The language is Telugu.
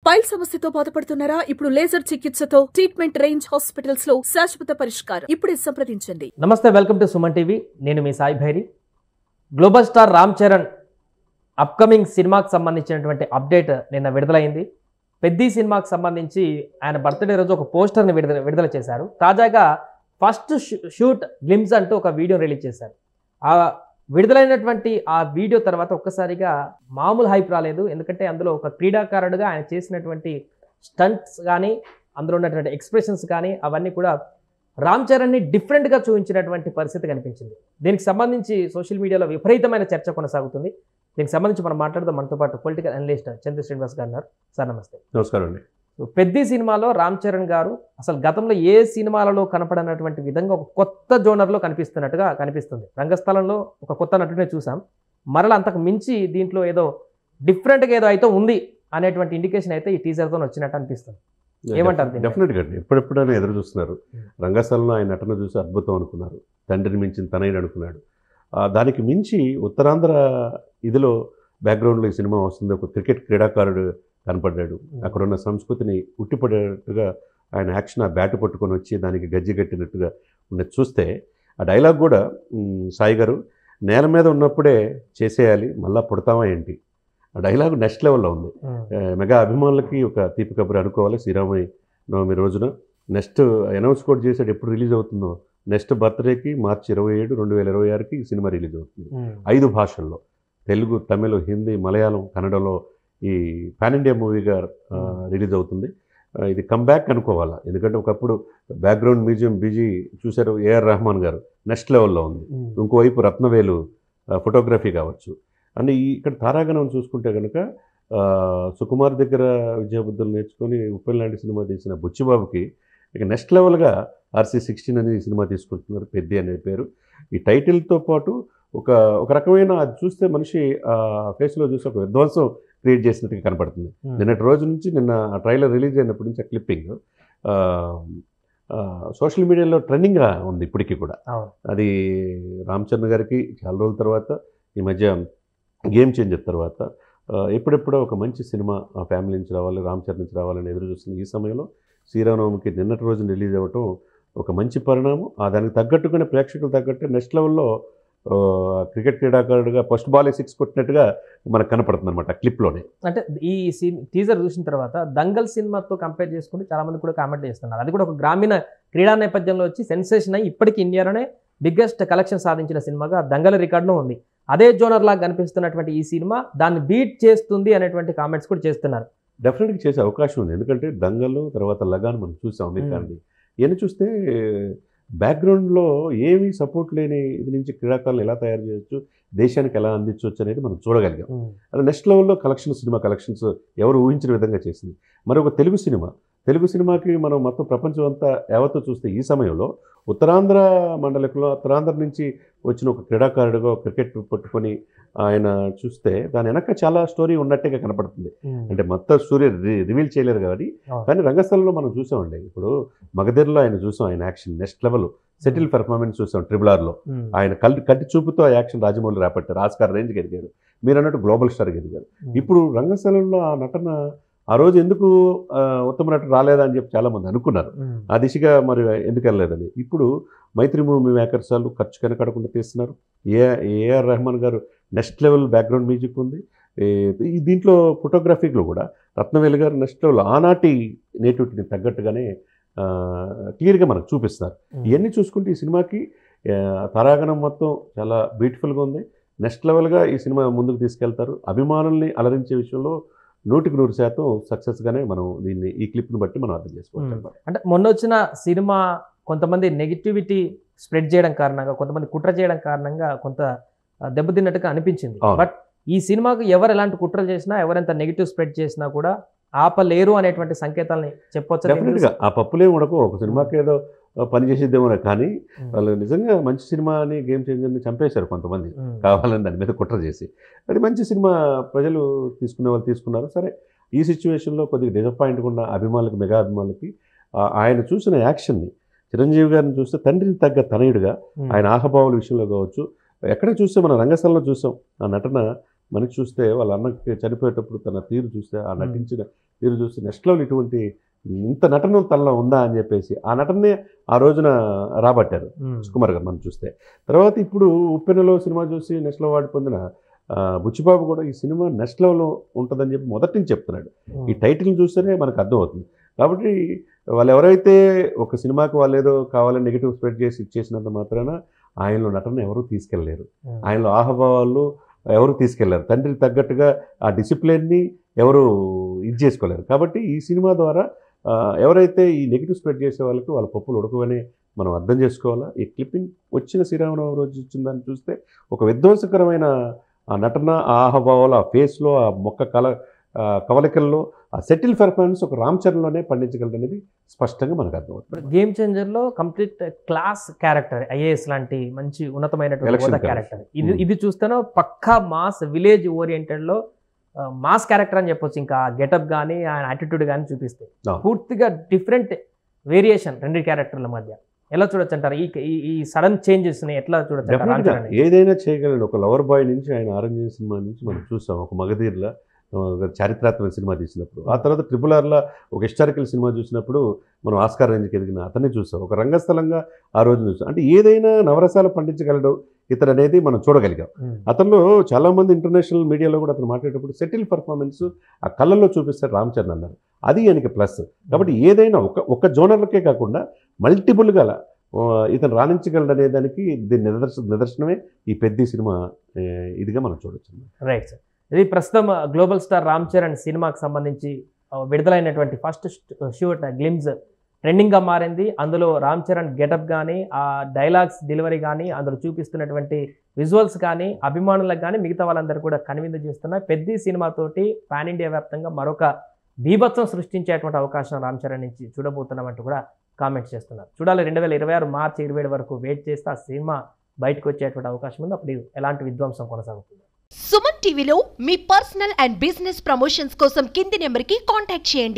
పైల్ సమస్యతో బాధపడుతున్నారా? ఇప్పుడు లేజర్ చికిత్సతో ట్రీట్మెంట్ రేంజ్ హాస్పిటల్స్ లో శాశ్వత పరిష్కారం. ఇప్పుడే సంప్రదించండి. నమస్తే, వెల్కమ్ టు సుమన్ టీవీ. నేను మీ Sai Bhairi. Global star Ram Charan upcoming సినిమాకి సంబంధించినటువంటి అప్డేట్ నిన్న విడుదలైంది. పెద్ది సినిమాకి సంబంధించి ఆయన బర్త్డే రోజు ఒక పోస్టర్ని విడుదల చేశారు. తాజాగా ఫస్ట్ షూట్ గ్లిమ్స్ అంటూ ఒక వీడియో రిలీజ్ చేశారు. ఆ విడుదలైనటువంటి ఆ వీడియో తర్వాత ఒక్కసారిగా మామూలు హైప్ రాలేదు. ఎందుకంటే అందులో ఒక క్రీడాకారుడుగా ఆయన చేసినటువంటి స్టంట్స్ కానీ, అందులో ఉన్నటువంటి ఎక్స్ప్రెషన్స్ కానీ అవన్నీ కూడా రామ్ చరణ్ని డిఫరెంట్గా చూపించినటువంటి పరిస్థితి కనిపించింది. దీనికి సంబంధించి సోషల్ మీడియాలో విపరీతమైన చర్చ కొనసాగుతుంది. దీనికి సంబంధించి మనం మాట్లాడదాం. మనతో పాటు పొలిటికల్ అనలిస్ట్ చంద్ర శ్రీనివాస్ గారు ఉన్నారు. సార్ నమస్తే. నమస్కారం అండి. పెద్ది సినిమాలో రామ్ చరణ్ గారు అసలు గతంలో ఏ సినిమాలలో కనపడనటువంటి విధంగా ఒక కొత్త జోనర్లో కనిపిస్తున్నట్టుగా కనిపిస్తుంది. రంగస్థలంలో ఒక కొత్త నటుడిని చూసాం. మరలా అంతకు మించి దీంట్లో ఏదో డిఫరెంట్గా ఏదో అయితే ఉంది అనేటువంటి ఇండికేషన్ అయితే ఈ టీజర్తో వచ్చినట్టు అనిపిస్తుంది. ఏమంటారు? డెఫినెట్గా అండి. ఎప్పుడెప్పుడైనా ఎదురు చూస్తున్నారు. రంగస్థలంలో ఆయన నటన చూసి అద్భుతం అనుకున్నారు. తండ్రిని మించిన తనయుడు అనుకున్నాడు. దానికి మించి ఉత్తరాంధ్ర ఇదిలో బ్యాక్గ్రౌండ్లో ఈ సినిమా వస్తుంది. ఒక క్రికెట్ క్రీడాకారుడు కనపడ్డాడు. అక్కడున్న సంస్కృతిని ఉట్టిపడేట్టుగా ఆయన యాక్షన్ ఆ బ్యాటు పట్టుకొని వచ్చి దానికి గజ్జి కట్టినట్టుగా ఉన్నది చూస్తే, ఆ డైలాగ్ కూడా సాయి గారు నేల మీద ఉన్నప్పుడే చేసేయాలి, మళ్ళీ పుడతామా ఏంటి, ఆ డైలాగ్ నెక్స్ట్ లెవెల్లో ఉంది. మెగా అభిమానులకి ఒక తీపి కబురు అనుకోవాలి. శ్రీరామనవమి రోజున నెక్స్ట్ అనౌన్స్ కూడా చేశాడు. ఎప్పుడు రిలీజ్ అవుతుందో, నెక్స్ట్ బర్త్డేకి మార్చి 27, 2026కి ఈ సినిమా రిలీజ్ అవుతుంది. 5 భాషల్లో, తెలుగు, తమిళ, హిందీ, మలయాళం, కన్నడలో ఈ పాన్ ఇండియా మూవీగా రిలీజ్ అవుతుంది. ఇది కమ్బ్యాక్ అనుకోవాలా. ఎందుకంటే ఒకప్పుడు బ్యాక్గ్రౌండ్ మ్యూజియం బిజీ చూశారు ఏఆర్ రెహమాన్ గారు, నెక్స్ట్ లెవెల్లో ఉంది. ఇంకోవైపు రత్నవేలు ఫోటోగ్రఫీ కావచ్చు. అండ్ ఇక్కడ తారాగణం చూసుకుంటే కనుక సుకుమార్ దగ్గర విద్యాబుద్ధులు నేర్చుకొని ఉప్పెన్ లాంటి సినిమా తీసిన బుచ్చిబాబుకి ఇక నెక్స్ట్ లెవెల్గా RC16 అనే సినిమా తీసుకుంటున్నారు. పెద్ది అనే పేరు. ఈ టైటిల్తో పాటు ఒక రకమైన అది చూస్తే మనిషి ఫేస్లో చూసి ఒక విధ్వంసం క్రియేట్ చేసినట్టుగా కనపడుతుంది. నిన్నటి రోజు నుంచి, నిన్న ఆ ట్రైలర్ రిలీజ్ అయినప్పటి నుంచి ఆ క్లిప్పింగ్ సోషల్ మీడియాలో ట్రెండింగ్గా ఉంది ఇప్పటికీ కూడా. అది రామ్ చరణ్ గారికి చాలా రోజుల తర్వాత, ఈ మధ్య గేమ్ చేంజర్ తర్వాత ఎప్పుడెప్పుడో ఒక మంచి సినిమా ఆ ఫ్యామిలీ నుంచి రావాలి, రామ్ చరణ్ నుంచి రావాలని ఎదురు చూస్తుంది. ఈ సమయంలో శ్రీరామనవమికి నిన్నటి రోజున రిలీజ్ అవ్వటం ఒక మంచి పరిణామం. దానికి తగ్గట్టుగానే ప్రేక్షకులు తగ్గట్టు నెక్స్ట్ లెవెల్లో క్రికెట్ క్రీడాకారుడుగా ఫస్ట్ బాల్ 6 కొట్టినట్టుగా మనకు కనపడుతుంది అనమాట క్లిప్లోనే. అంటే ఈ టీజర్ చూసిన తర్వాత దంగల్ సినిమాతో కంపేర్ చేసుకుంటే చాలామంది కూడా కామెంట్ చేస్తున్నారు. అది కూడా ఒక గ్రామీణ క్రీడా నేపథ్యంలో వచ్చి సెన్సేషన్ అయ్యి ఇప్పటికీ ఇండియాలోనే బిగ్గెస్ట్ కలెక్షన్ సాధించిన సినిమాగా దంగల్ రికార్డులో ఉంది. అదే జోనర్ లాగా కనిపిస్తున్నటువంటి ఈ సినిమా దాన్ని బీట్ చేస్తుంది అనేటువంటి కామెంట్స్ కూడా చేస్తున్నారు. డెఫినెట్గా చేసే అవకాశం ఉంది. ఎందుకంటే దంగల్ తర్వాత లగాన్ మనం చూసాం అమెరికాని. ఇవన్నీ చూస్తే బ్యాక్గ్రౌండ్లో ఏమీ సపోర్ట్ లేని ఇది నుంచి క్రీడాకారులు ఎలా తయారు చేయొచ్చు, దేశానికి ఎలా అందించవచ్చు అనేది మనం చూడగలిగాం. అది నెక్స్ట్ లెవెల్లో సినిమా కలెక్షన్స్ ఎవరు ఊహించిన విధంగా చేసింది. మరి ఒక తెలుగు సినిమాకి మనం మొత్తం ప్రపంచం అంతా యావత్తు చూస్తే ఈ సమయంలో ఉత్తరాంధ్ర మండలికలో ఉత్తరాంధ్ర నుంచి వచ్చిన ఒక క్రీడాకారుడుగా క్రికెట్ పట్టుకొని ఆయన చూస్తే దాని వెనక చాలా స్టోరీ ఉన్నట్టుగా కనపడుతుంది. అంటే మొత్తం స్టోరీ రివీల్ చేయలేరు కానీ రంగస్థలంలో మనం చూసామండి. ఇప్పుడు మగధీరలో ఆయన చూసాం, ఆయన action next level settle performance చూసాం. RRRలో ఆయన కంటి చూపుతో ఆ యాక్షన్ రాజమౌళి రాపట్టారు, ఆస్కార్ రేంజ్కి ఎదిగారు. మీరు అన్నట్టు గ్లోబల్ స్టార్కి ఎదిగారు. ఇప్పుడు రంగస్థలంలో ఆ నటన ఆ రోజు ఎందుకు ఉత్తమ నటుడు రాలేదా అని చెప్పి చాలామంది అనుకున్నారు. ఆ దిశగా మరి ఎందుకు వెళ్ళలేదని. ఇప్పుడు మైత్రి మూవీ మేకర్స్ వాళ్ళు ఖర్చు కనకడకుండా తీస్తున్నారు. ఏఆర్ రెహమాన్ గారు నెక్స్ట్ లెవెల్ బ్యాక్గ్రౌండ్ మ్యూజిక్ ఉంది. దీంట్లో ఫోటోగ్రఫీలో కూడా రత్నవేలు గారు నెక్స్ట్ లెవెల్ ఆనాటి నేటివిటీని తగ్గట్టుగానే క్లియర్గా మనకు చూపిస్తున్నారు. ఇవన్నీ చూసుకుంటే ఈ సినిమాకి తారాగణం మొత్తం చాలా బ్యూటిఫుల్గా ఉంది. నెక్స్ట్ లెవెల్గా ఈ సినిమా ముందుకు తీసుకెళ్తారు. అభిమానుల్ని అలరించే విషయంలో 100% సక్సెస్గానే మనం దీన్ని ఈ క్లిప్ని బట్టి మనం అర్థం చేసుకోవచ్చు. అంటే మొన్న వచ్చిన సినిమా కొంతమంది నెగిటివిటీ స్ప్రెడ్ చేయడం కారణంగా, కొంతమంది కుట్ర చేయడం కారణంగా కొంత దెబ్బతిన్నట్టుగా అనిపించింది. బట్ ఈ సినిమాకు ఎవరు ఎలాంటి కుట్రలు చేసినా, ఎవరెంత నెగిటివ్ స్ప్రెడ్ చేసినా కూడా ఆపలేరు అనేటువంటి సంకేతాలని చెప్పొచ్చు. డెఫినెట్గా ఆ పప్పులే ఉడకు ఒక సినిమాకి ఏదో పని చేసేద్దేమో, కానీ వాళ్ళు నిజంగా మంచి సినిమాని గేమ్ చేంజర్ని చంపేశారు కొంతమంది కావాలని దాని మీద కుట్ర చేసి. అది మంచి సినిమా ప్రజలు తీసుకునే వాళ్ళు తీసుకున్నారు. సరే, ఈ సిచ్యువేషన్లో కొద్దిగా డిసప్పాయింట్గా ఉన్న అభిమానులకి, మెగా అభిమానులకి ఆయన చూసిన యాక్షన్ని, చిరంజీవి గారిని చూస్తే తండ్రిని తగ్గ తనయుడిగా ఆయన ఆహభావాల విషయంలో కావచ్చు, ఎక్కడ చూస్తే మన రంగస్థలంలో చూసాం ఆ నటన మనకి చూస్తే వాళ్ళ అన్నకి చనిపోయేటప్పుడు తన తీరు చూస్తే, ఆ నటించిన తీరు చూస్తే నెక్స్ట్ లెవెల్ ఇటువంటి ఇంత నటన తనలో ఉందా అని చెప్పేసి ఆ నటనే ఆ రోజున రాబట్టారు సుకుమార్ గారు మనం చూస్తే. తర్వాత ఇప్పుడు ఉప్పెనలో సినిమా చూసి నెక్స్ట్ లెవెల్ అవార్డు పొందిన బుచ్చిబాబు కూడా ఈ సినిమా నెక్స్ట్ లెవెల్లో ఉంటుందని చెప్పి మొదటి నుంచి చెప్తున్నాడు. ఈ టైటిల్ని చూస్తేనే మనకు అర్థమవుతుంది. కాబట్టి వాళ్ళు ఎవరైతే ఒక సినిమాకి వాళ్ళు ఏదో కావాలని నెగిటివ్ స్ప్రెడ్ చేసి ఇచ్చేసినంత మాత్రాన ఆయనలో నటన ఎవరూ తీసుకెళ్ళలేరు, ఆయనలో ఆహభావాలు ఎవరు తీసుకెళ్లారు, తండ్రికి తగ్గట్టుగా ఆ డిసిప్లిన్ని ఎవరు ఇది చేసుకోలేరు. కాబట్టి ఈ సినిమా ద్వారా ఎవరైతే ఈ నెగిటివ్ స్ప్రెడ్ చేసే వాళ్ళకి వాళ్ళ పప్పులు ఉడకవనే మనం అర్థం చేసుకోవాలా. ఈ క్లిప్పింగ్ వచ్చిన శ్రీరామనవమి రోజు ఇచ్చిందని చూస్తే ఒక విధ్వంసకరమైన ఆ నటన, ఆ ఆహభావాలు, ఆ ఫేస్లో, ఆ మొక్క కవలికల్లో ఆ సెటిల్ పెర్ఫార్మెన్స్ ఒక రామ్ చరణ్లోనే పండించగలరు అనేది స్పష్టంగా మనకు అర్థమవుతుంది. గేమ్ చేంజర్లో కంప్లీట్ క్లాస్ క్యారెక్టర్, ఐఏఎస్ లాంటి మంచి ఉన్నతమైనటువంటి క్యారెక్టర్. ఇది చూస్తేనో పక్కా మాస్ విలేజ్ ఓరియంటెడ్లో మాస్ క్యారెక్టర్ అని చెప్పొచ్చు. ఇంకా గెటప్ కానీ ఆయన యాటిట్యూడ్ కానీ చూపిస్తే పూర్తిగా డిఫరెంట్ వేరియేషన్ రెండు క్యారెక్టర్ల మధ్య. ఎలా చూడొచ్చు అంటారు ఈ సడన్ చేంజెస్ ని? ఎట్లా చూడొచ్చు? ఏదైనా చేయగలడు. ఒక లవర్ బాయ్ నుంచి ఆయన ఆరెంజ్ సినిమా నుంచి మనం చూసాం, ఒక మగధీర్లా చారిత్రాత్మక సినిమా తీసినప్పుడు, ఆ తర్వాత RRRలో ఒక హిస్టారికల్ సినిమా చూసినప్పుడు మనం ఆస్కార్ రేంజ్కి ఎదిగిన అతన్ని చూసాం, ఒక రంగస్థలంగా ఆ రోజు చూసాం. అంటే ఏదైనా నవరసాలు పండించగలడు ఇతను అనేది మనం చూడగలిగాం. అతనిలో చాలామంది ఇంటర్నేషనల్ మీడియాలో కూడా అతను మాట్లాడేటప్పుడు సెటిల్ పర్ఫార్మెన్స్ ఆ కళ్ళల్లో చూపిస్తాడు రామ్ చరణ్ అన్నారు. అది ఆయనకి ప్లస్. కాబట్టి ఏదైనా ఒక జోనర్లకే కాకుండా మల్టిపుల్గా ఇతను రాణించగలడు అనే దానికి దీని నిదర్శనమే ఈ పెద్ద సినిమా ఇదిగా మనం చూడొచ్చు. Right sir. ఇది ప్రస్తుతం గ్లోబల్ స్టార్ రామ్ చరణ్ సినిమాకి సంబంధించి విడుదలైనటువంటి ఫస్ట్ షూట్ గ్లిమ్స్ ట్రెండింగ్గా మారింది. అందులో రామ్ చరణ్ గెటప్ కానీ, ఆ డైలాగ్స్ డెలివరీ కానీ, అందులో చూపిస్తున్నటువంటి విజువల్స్ కానీ అభిమానులకు కానీ మిగతా వాళ్ళందరూ కూడా కనువిందు చేస్తున్నాయి. పెద్ద సినిమాతోటి పాన్ ఇండియా వ్యాప్తంగా మరొక బీభత్సం సృష్టించేటువంటి అవకాశం రామ్ చరణ్ నుంచి చూడబోతున్నామంటూ కూడా కామెంట్స్ చేస్తున్నారు. చూడాలి, 2026 మార్చి 27 వరకు వెయిట్ చేస్తే ఆ సినిమా బయటకు వచ్చేటువంటి అవకాశం ఉంది. అప్పుడు ఎలాంటి విధ్వంసం కొనసాగుతుంది. సుమన్ టీవీలో మీ పర్సనల్ అండ్ బిజినెస్ ప్రమోషన్స్ కోసం కింది నెంబర్కి కాంటాక్ట్ చేయండి.